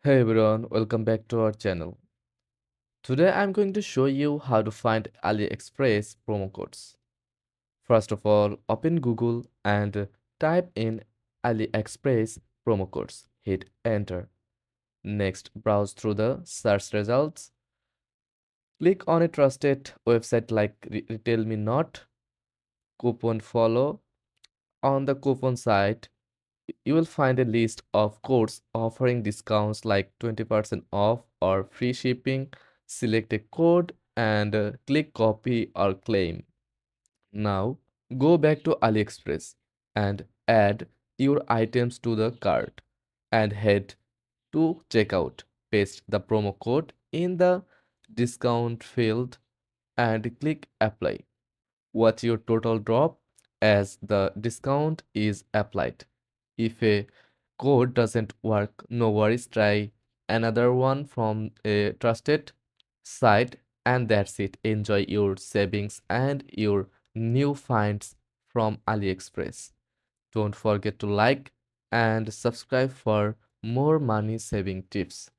Hey everyone, welcome back to our channel. Today I'm going to show you how to find AliExpress promo codes. First of all, open Google and type in AliExpress promo codes. Hit enter. Next, browse through the search results. Click on a trusted website like Retail Me Not, Coupon Follow. On the coupon site, you will find a list of codes offering discounts like 20% off or free shipping. Select a code and click copy or claim. Now go back to AliExpress and add your items to the cart and head to checkout. Paste the promo code in the discount field and click apply. Watch your total drop as the discount is applied. If a code doesn't work, no worries, try another one from a trusted site, and that's it. Enjoy your savings and your new finds from AliExpress. Don't forget to like and subscribe for more money saving tips.